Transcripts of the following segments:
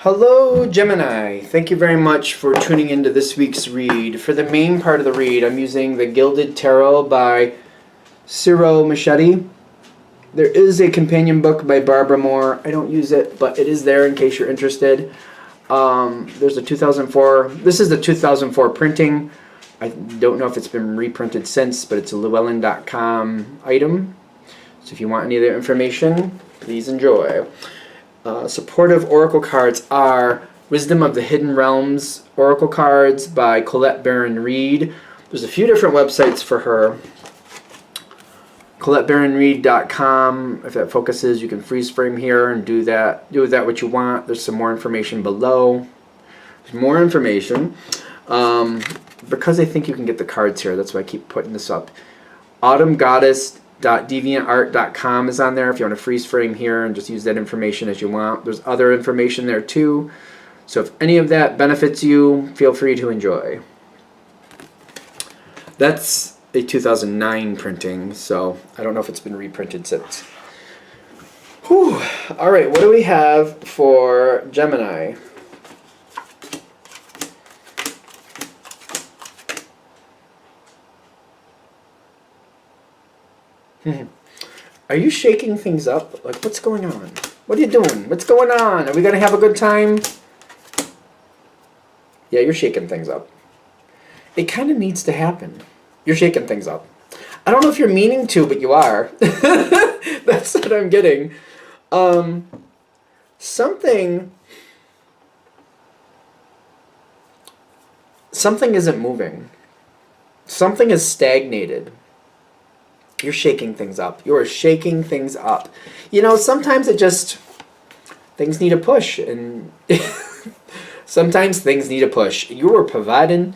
Hello, Gemini. Thank you very much for tuning into this week's read. For the main part of the read, I'm using the Gilded Tarot by Ciro Machete. There is a companion book by Barbara Moore. I don't use it, but it is there in case you're interested. There's a 2004. This is the 2004 printing. I don't know if it's been reprinted since, but it's a Llewellyn.com item. So if you want any of their information, please enjoy. Supportive oracle cards are Wisdom of the Hidden Realms oracle cards by Colette Baron Reed. There's a few different websites for her. ColetteBaronReed.com. If that focuses, you can freeze frame here and do with that what you want. There's some more information below. There's more information. Because I think you can get the cards here, that's why I keep putting this up. AutumnGoddess.deviantart.com is on there if you want to freeze frame here and just use that information as you want. There's other information there too. So if any of that benefits you, feel free to enjoy. That's a 2009 printing, so I don't know if it's been reprinted since. Whew. All right, what do we have for Gemini? Are you shaking things up? Like, what's going on? What are you doing? What's going on? Are we going to have a good time? Yeah, you're shaking things up. It kind of needs to happen. You're shaking things up. I don't know if you're meaning to, but you are. That's what I'm getting. Something isn't moving. Something is stagnated. You're shaking things up. You are shaking things up. You know, sometimes things need a push, and sometimes things need a push. You are providing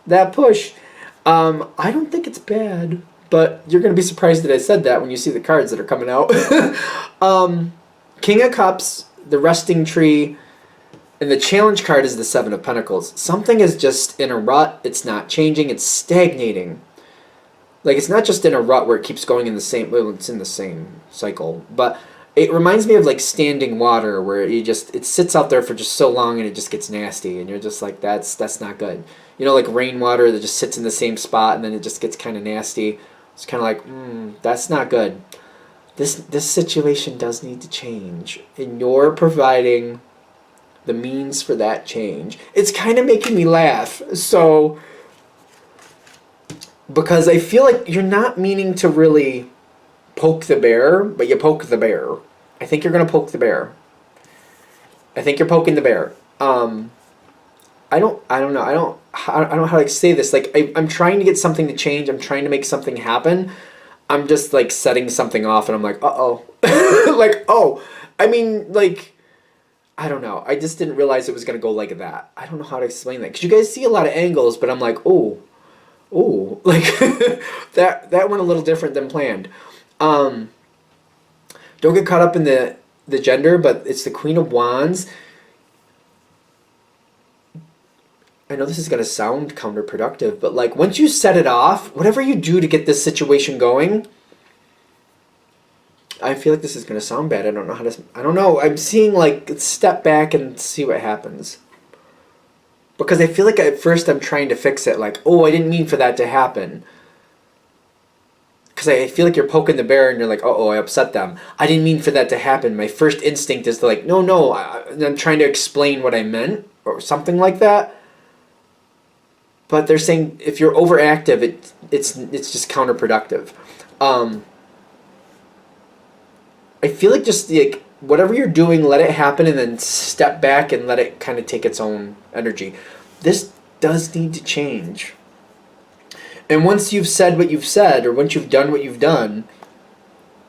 that push. I don't think it's bad, but you're going to be surprised that I said that when you see the cards that are coming out. King of Cups, the Resting Tree, and the challenge card is the Seven of Pentacles. Something is just in a rut. It's not changing. It's stagnating. Like, it's not just in a rut where it keeps going in the same, well, it's in the same cycle, but it reminds me of like standing water where it sits out there for just so long and it just gets nasty and you're just like, that's not good. You know, like rainwater that just sits in the same spot and then it just gets kind of nasty. It's kind of like, that's not good. This situation does need to change, and you're providing the means for that change. It's kind of making me laugh. So, because I feel like you're not meaning to really poke the bear, but you poke the bear. I think you're going to poke the bear. I think you're poking the bear. I don't know. I don't know how to say this. Like, I'm trying to get something to change. I'm trying to make something happen. I'm just like setting something off and I'm like, uh-oh. Like, oh, I mean, like, I don't know. I just didn't realize it was going to go like that. I don't know how to explain that. Because you guys see a lot of angles, but I'm like, oh, like that went a little different than planned. Don't get caught up in the gender, but it's the Queen of Wands. I know this is going to sound counterproductive, but like once you set it off, whatever you do to get this situation going, I feel like this is going to sound bad. I don't know. I'm seeing like step back and see what happens. Because I feel like at first I'm trying to fix it. Like, oh, I didn't mean for that to happen. Because I feel like you're poking the bear and you're like, oh, I upset them. I didn't mean for that to happen. My first instinct is to like, no. I'm trying to explain what I meant or something like that. But they're saying if you're overactive, it's just counterproductive. I feel like just like whatever you're doing, let it happen and then step back and let it kind of take its own energy. This does need to change. And once you've said what you've said, or once you've done what you've done,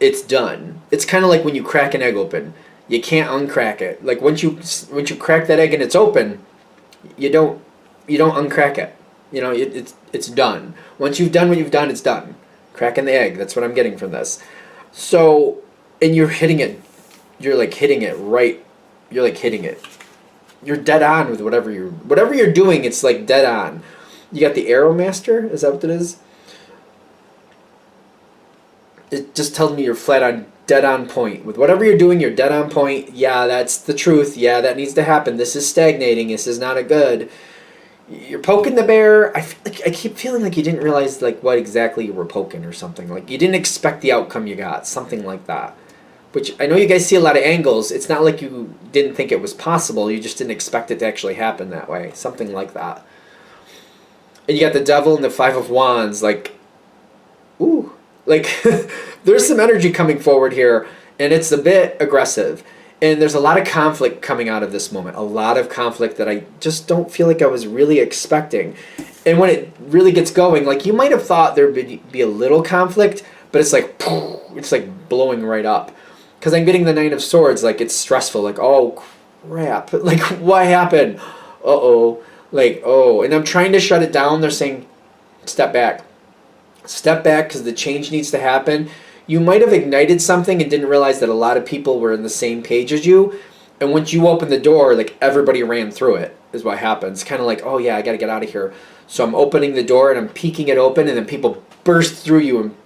it's done. It's kind of like when you crack an egg open. You can't uncrack it. Like once you crack that egg and it's open, you don't uncrack it. You know, it's done. Once you've done what you've done, it's done. Cracking the egg. That's what I'm getting from this. So, and you're hitting it. You're like hitting it right. You're like hitting it. You're dead on with whatever you're doing. It's like dead on. You got the Arrow Master. Is that what it is? It just tells me you're flat on dead on point. With whatever you're doing, you're dead on point. Yeah, that's the truth. Yeah, that needs to happen. This is stagnating. This is not a good. You're poking the bear. I keep feeling like you didn't realize like what exactly you were poking or something. Like you didn't expect the outcome you got. Something like that. Which I know you guys see a lot of angles. It's not like you didn't think it was possible. You just didn't expect it to actually happen that way. Something like that. And you got the devil and the Five of Wands. Like, ooh. Like, there's some energy coming forward here. And it's a bit aggressive. And there's a lot of conflict coming out of this moment. A lot of conflict that I just don't feel like I was really expecting. And when it really gets going, like, you might have thought there would be a little conflict. But it's like, it's like blowing right up. Because I'm getting the Nine of Swords, like, it's stressful. Like, oh, crap. Like, what happened? Uh-oh. Like, oh. And I'm trying to shut it down. They're saying, step back. Step back because the change needs to happen. You might have ignited something and didn't realize that a lot of people were in the same page as you. And once you open the door, like, everybody ran through it is what happens. Kind of like, oh, yeah, I got to get out of here. So I'm opening the door and I'm peeking it open, and then people burst through you and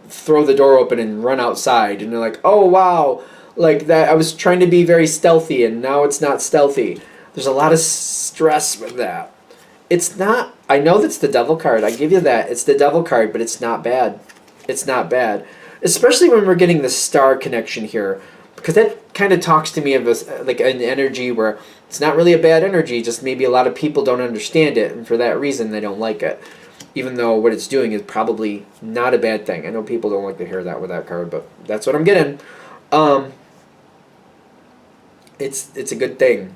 throw the door open and run outside, and they're like, oh wow, like that I was trying to be very stealthy and now it's not stealthy. There's a lot of stress with that. It's not, I know that's the devil card, I give you that, it's the devil card, but it's not bad. It's not bad, especially when we're getting the star connection here, because that kind of talks to me of a, like an energy where it's not really a bad energy, just maybe a lot of people don't understand it, and for that reason they don't like it. Even though what it's doing is probably not a bad thing. I know people don't like to hear that with that card, but that's what I'm getting. It's a good thing.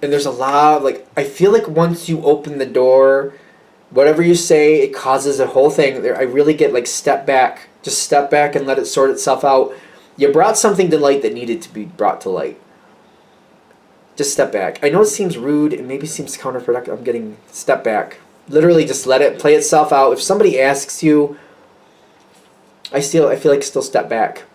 And there's a lot of, like, I feel like once you open the door, whatever you say, it causes a whole thing. I really get, like, step back. Just step back and let it sort itself out. You brought something to light that needed to be brought to light. Just step back. I know it seems rude. It maybe seems counterproductive. I'm getting step back. Literally just let it play itself out. If somebody asks you, I feel like still step back.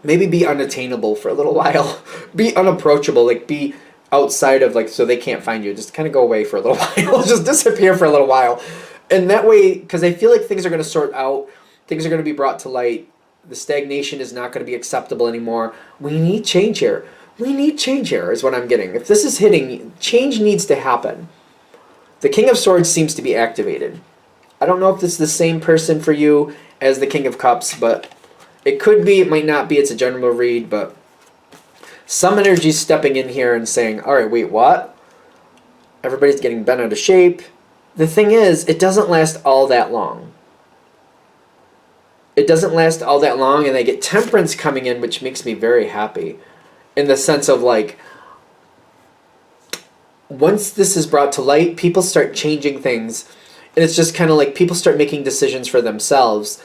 Maybe be unattainable for a little while. Be unapproachable. Like, be outside of, like, so they can't find you. Just kind of go away for a little while. Just disappear for a little while. And that way, because I feel like things are going to sort out. Things are going to be brought to light. The stagnation is not going to be acceptable anymore. We need change here. We need change here is what I'm getting. If this is hitting, change needs to happen. The King of Swords seems to be activated. I don't know if this is the same person for you as the King of Cups, but it could be, it might not be. It's a general read, but some energy is stepping in here and saying, all right, wait, what? Everybody's getting bent out of shape. The thing is, it doesn't last all that long. It doesn't last all that long, and they get temperance coming in, which makes me very happy. In the sense of, like, once this is brought to light, people start changing things. And it's just kind of like people start making decisions for themselves.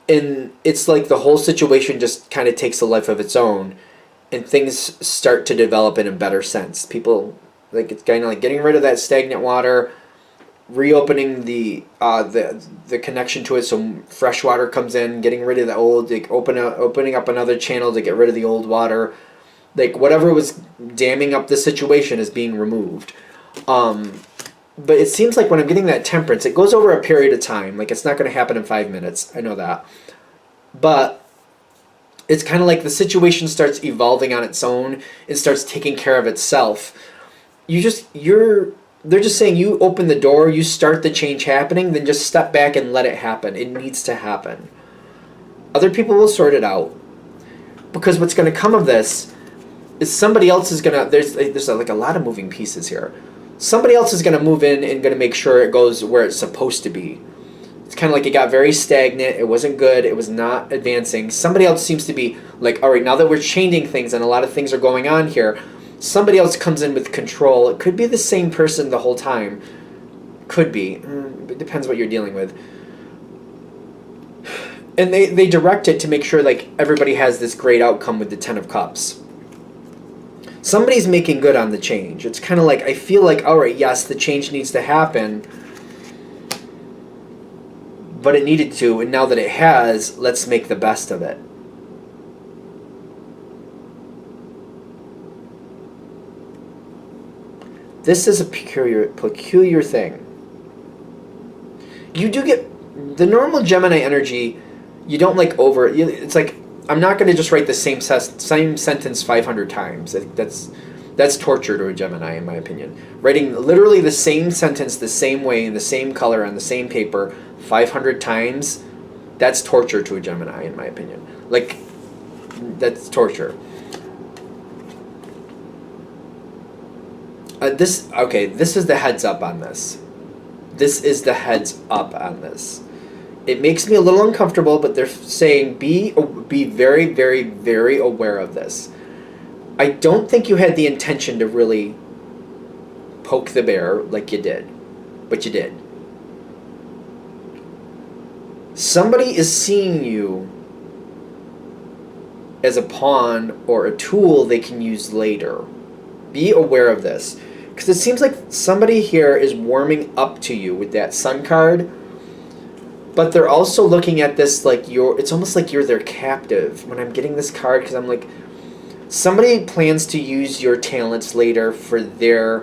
And it's like the whole situation just kind of takes a life of its own. And things start to develop in a better sense. People, like, it's kind of like getting rid of that stagnant water, reopening the connection to it so fresh water comes in, getting rid of the old, like opening up another channel to get rid of the old water. Like, whatever was damming up the situation is being removed. But it seems like when I'm getting that temperance, it goes over a period of time. Like, it's not going to happen in 5 minutes. I know that. But it's kind of like the situation starts evolving on its own. It starts taking care of itself. They're just saying you open the door, you start the change happening, then just step back and let it happen. It needs to happen. Other people will sort it out. Because what's going to come of this is somebody else is going to, there's like a lot of moving pieces here. Somebody else is going to move in and going to make sure it goes where it's supposed to be. It's kind of like it got very stagnant. It wasn't good. It was not advancing. Somebody else seems to be like, all right, now that we're changing things and a lot of things are going on here, somebody else comes in with control. It could be the same person the whole time. Could be. It depends what you're dealing with. And they direct it to make sure, like, everybody has this great outcome with the Ten of Cups. Somebody's making good on the change. It's kind of like, I feel like, all right, yes, the change needs to happen, but it needed to, and now that it has, let's make the best of it. This is a peculiar thing. You do get the normal Gemini energy. you don't like it's like, I'm not going to just write the same sentence 500 times. That's torture to a Gemini, in my opinion. Writing literally the same sentence the same way, in the same color, on the same paper 500 times, that's torture to a Gemini, in my opinion. Like, that's torture. This is the heads up on this. This is the heads up on this. It makes me a little uncomfortable, but they're saying be very, very, very aware of this. I don't think you had the intention to really poke the bear like you did, but you did. Somebody is seeing you as a pawn or a tool they can use later. Be aware of this. Because it seems like somebody here is warming up to you with that Sun card, but they're also looking at this like it's almost like you're their captive when I'm getting this card, because I'm like, somebody plans to use your talents later for their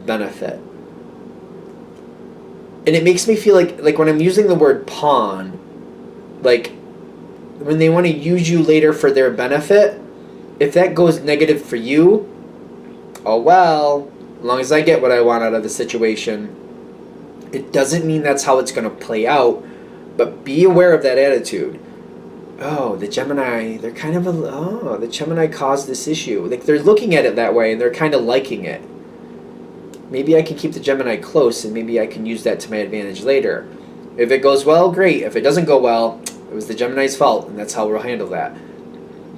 benefit. And it makes me feel like when I'm using the word pawn, like when they want to use you later for their benefit, if that goes negative for you, oh well, as long as I get what I want out of the situation. It doesn't mean that's how it's going to play out, but be aware of that attitude. Oh, the Gemini, they're kind of the Gemini caused this issue. Like, they're looking at it that way and they're kind of liking it. Maybe I can keep the Gemini close and maybe I can use that to my advantage later. If it goes well, great. If it doesn't go well, it was the Gemini's fault, and that's how we'll handle that.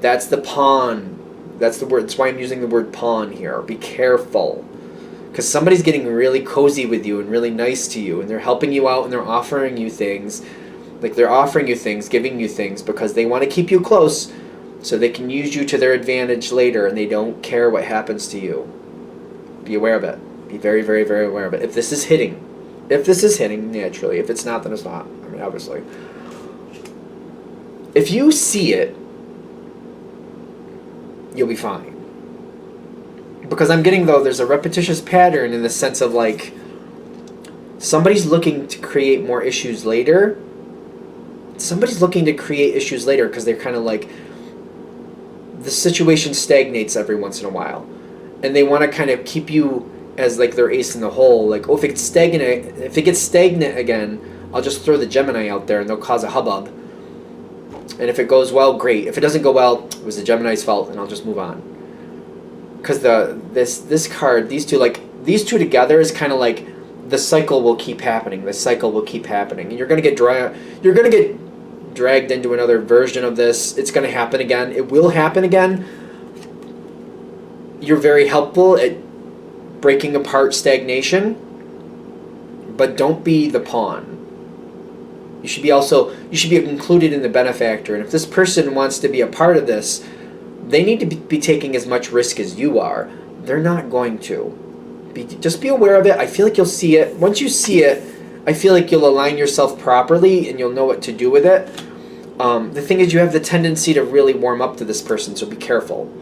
That's the pawn. That's the word. That's why I'm using the word pawn here. Be careful. Because somebody's getting really cozy with you and really nice to you, and they're helping you out and they're offering you things. Like, they're offering you things, giving you things because they want to keep you close so they can use you to their advantage later, and they don't care what happens to you. Be aware of it. Be very, very, very aware of it. If this is hitting naturally. If it's not, then it's not. I mean, obviously. If you see it, you'll be fine. Because I'm getting, though, there's a repetitious pattern in the sense of, like, somebody's looking to create more issues later. Somebody's looking to create issues later because they're kind of like, the situation stagnates every once in a while. And they want to kind of keep you as, like, their ace in the hole. Like, oh, if it gets stagnant again, I'll just throw the Gemini out there and they'll cause a hubbub. And if it goes well, great. If it doesn't go well, it was the Gemini's fault, and I'll just move on. Because this card, these two together is kind of like, the cycle will keep happening. The cycle will keep happening, and you're gonna get dragged into another version of this. It's gonna happen again. It will happen again. You're very helpful at breaking apart stagnation, but don't be the pawn. You should be included in the benefactor. And if this person wants to be a part of this, they need to be taking as much risk as you are. They're not going to. Just be aware of it. I feel like you'll see it. Once you see it, I feel like you'll align yourself properly and you'll know what to do with it. The thing is, you have the tendency to really warm up to this person, so be careful.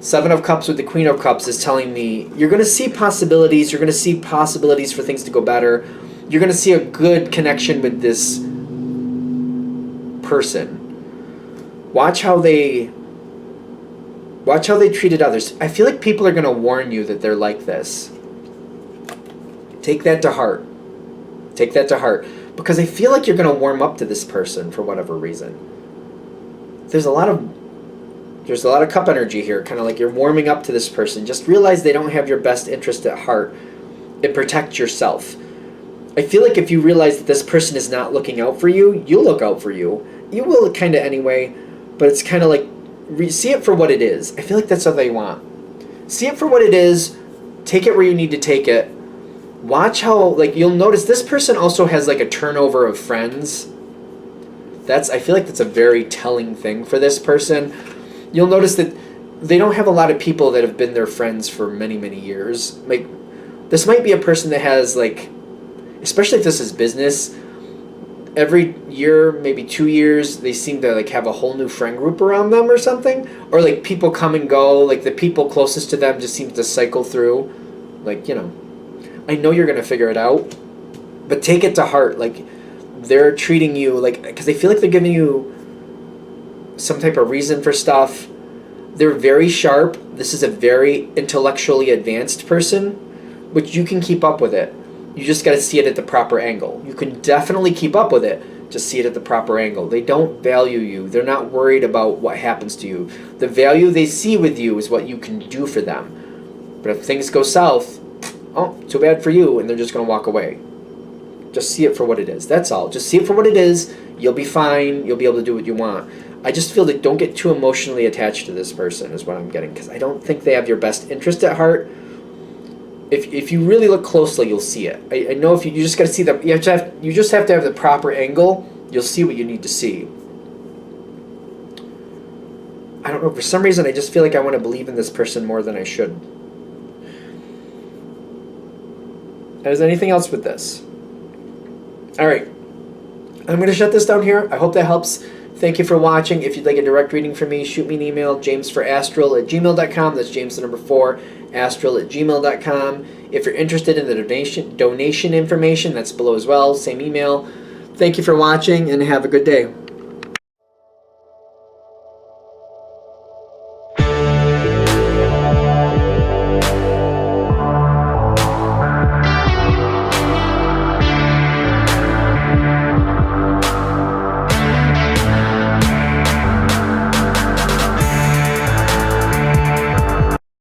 7 of Cups with the Queen of Cups is telling me you're going to see possibilities. You're going to see possibilities for things to go better. You're going to see a good connection with this person. Watch how they treated others. I feel like people are going to warn you that they're like this. Take that to heart. Take that to heart. Because I feel like you're going to warm up to this person for whatever reason. There's a lot of cup energy here, kind of like you're warming up to this person. Just realize they don't have your best interest at heart, and protect yourself. I feel like if you realize that this person is not looking out for you, you'll look out for you. You will kind of anyway, but it's kind of like, see it for what it is. I feel like that's what they want. See it for what it is. Take it where you need to take it. Watch how, like, you'll notice this person also has like a turnover of friends. I feel like that's a very telling thing for this person. You'll notice that they don't have a lot of people that have been their friends for many, many years. Like, this might be a person that has, like, especially if this is business, every year, maybe 2 years, they seem to, like, have a whole new friend group around them or something. Or, like, people come and go. Like, the people closest to them just seem to cycle through. Like, you know, I know you're going to figure it out, but take it to heart. Like, they're treating you, like, because they feel like they're giving you some type of reason for stuff. They're very sharp. This is a very intellectually advanced person, which you can keep up with it. You just got to see it at the proper angle. You can definitely keep up with it, just see it at the proper angle. They don't value you. They're not worried about what happens to you. The value they see with you is what you can do for them. But if things go south, oh, too bad for you, and they're just going to walk away. Just see it for what it is. That's all. Just see it for what it is. You'll be fine. You'll be able to do what you want. I just feel like don't get too emotionally attached to this person is what I'm getting, because I don't think they have your best interest at heart. If you really look closely, you'll see it. I know if you just got to see you just have to have the proper angle. You'll see what you need to see. I don't know, for some reason I just feel like I want to believe in this person more than I should. Is there anything else with this? All right. I'm going to shut this down here. I hope that helps. Thank you for watching. If you'd like a direct reading from me, shoot me an email, jamesforastral@gmail.com. That's James the number 4, astral@gmail.com. If you're interested in the donation information, that's below as well. Same email. Thank you for watching, and have a good day.